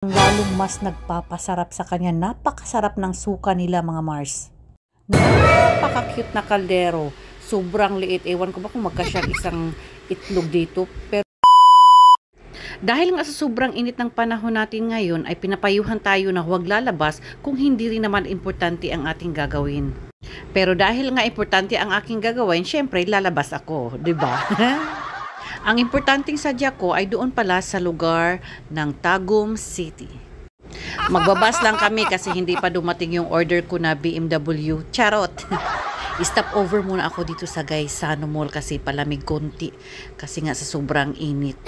Lalong mas nagpapasarap sa kanya. Napakasarap ng suka nila, mga Mars. Napaka-cute na kaldero. Sobrang liit. Ewan ko ba kung magkasyang isang itlog dito. Pero dahil nga sa sobrang init ng panahon natin ngayon, ay pinapayuhan tayo na huwag lalabas kung hindi rin naman importante ang ating gagawin. Pero dahil nga importante ang aking gagawin, syempre lalabas ako, 'di ba? Ang importanteng sadya ko ay doon pala sa lugar ng Tagum City. Magbabas lang kami kasi hindi pa dumating yung order ko na BMW. Charot! Stop over muna ako dito sa Gaisano Mall kasi palamig konti. Kasi nga sa sobrang init.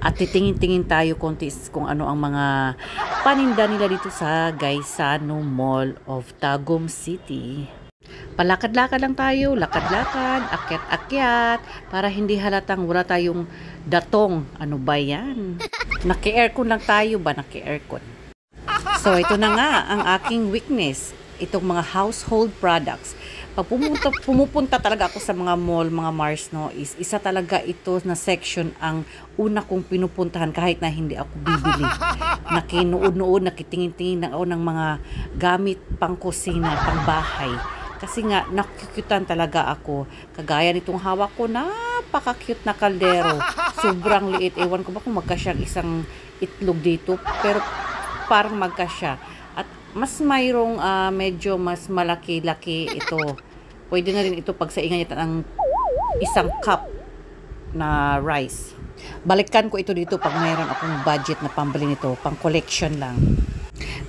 At titingin-tingin tayo konti kung ano ang mga paninda nila dito sa Gaisano Mall of Tagum City. Palakad-lakad lang tayo, lakad-lakad, akyat-akyat, para hindi halatang wala tayong datong. Ano ba yan? Naki-aircon lang tayo ba? Naki-aircon. So, ito na nga ang aking weakness. Itong mga household products. Pag pumupunta talaga ako sa mga mall, mga Mars, no, is isa talaga ito na section ang una kong pinupuntahan kahit na hindi ako bibili. Nakinood-nood, nakitingin-tingin na ako ng mga gamit pang kusina, pang bahay. Kasi nga, nakukyutan talaga ako. Kagaya nitong hawak ko, napaka-cute na kaldero. Sobrang liit. Ewan ko ba kung magkasyang isang itlog dito. Pero parang magkasya. At mas mayroong medyo mas malaki-laki ito. Pwede na rin ito pagsaingan ito ng isang cup na rice. Balikan ko ito dito pag mayroon akong budget na pambili nito. Pang collection lang.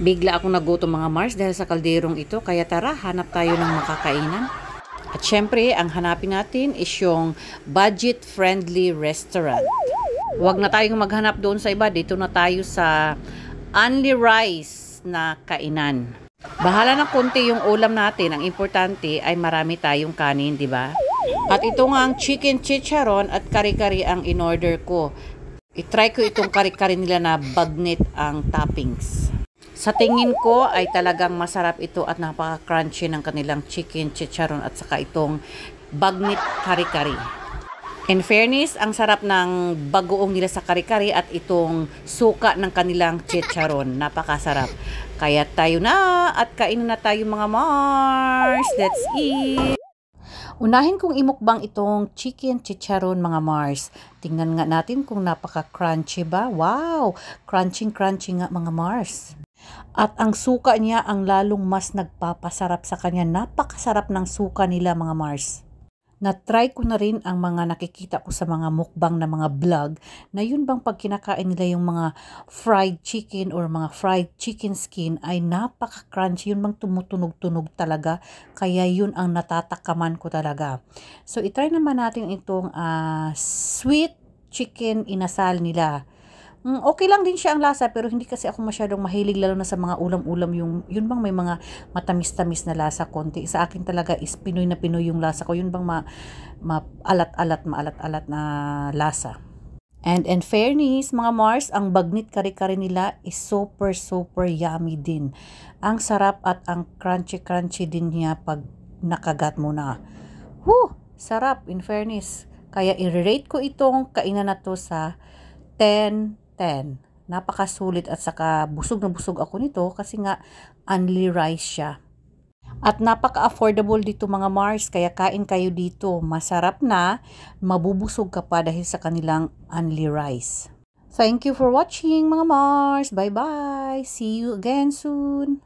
Bigla akong nagutom, mga Mars, dahil sa kalderong ito. Kaya tara, hanap tayo ng makakainan. At syempre, ang hanapin natin is yung budget-friendly restaurant. Huwag na tayong maghanap doon sa iba. Dito na tayo sa Only Rice na kainan. Bahala na konti yung ulam natin. Ang importante ay marami tayong kanin, di ba? At ito nga ang chicken chicharon at kari-kari ang in-order ko. I-try ko itong kari-kari nila na bagnet ang toppings. Sa tingin ko ay talagang masarap ito at napaka-crunchy ng kanilang chicken chicharon at saka itong bagnet kari-kari. In fairness, ang sarap ng bagoong nila sa kari-kari at itong suka ng kanilang chicharon. Napakasarap. Kaya tayo na at kainin na tayo, mga Mars. Let's eat! Unahin kong imukbang itong chicken chicharon, mga Mars. Tingnan nga natin kung napaka-crunchy ba. Wow! Crunchy-crunchy nga, mga Mars. At ang suka niya ang lalong mas nagpapasarap sa kanya. Napakasarap ng suka nila, mga Mars. Na-try ko na rin ang mga nakikita ko sa mga mukbang na mga vlog na yun bang pag kinakain nila yung mga fried chicken or mga fried chicken skin ay napaka-crunchy. Yun bang tumutunog-tunog talaga. Kaya yun ang natatakaman ko talaga. So, itry naman natin itong sweet chicken inasal nila. Okay lang din siya ang lasa, pero hindi kasi ako masyadong mahilig, lalo na sa mga ulam-ulam, yun bang may mga matamis-tamis na lasa konti. Sa akin talaga is Pinoy na Pinoy yung lasa ko. Yun bang maalat-alat na lasa. And in fairness, mga Mars, ang bagnit kari-kari nila is super yummy din. Ang sarap at ang crunchy din niya pag nakagat mo na. Sarap, in fairness. Kaya i-rate ko itong kainan na to sa 10. Napakasulit at saka busog na busog ako nito kasi nga only rice siya. At napaka-affordable dito, mga Mars, kaya kain kayo dito. Masarap na, mabubusog ka pa dahil sa kanilang only rice. Thank you for watching, mga Mars. Bye-bye. See you again soon.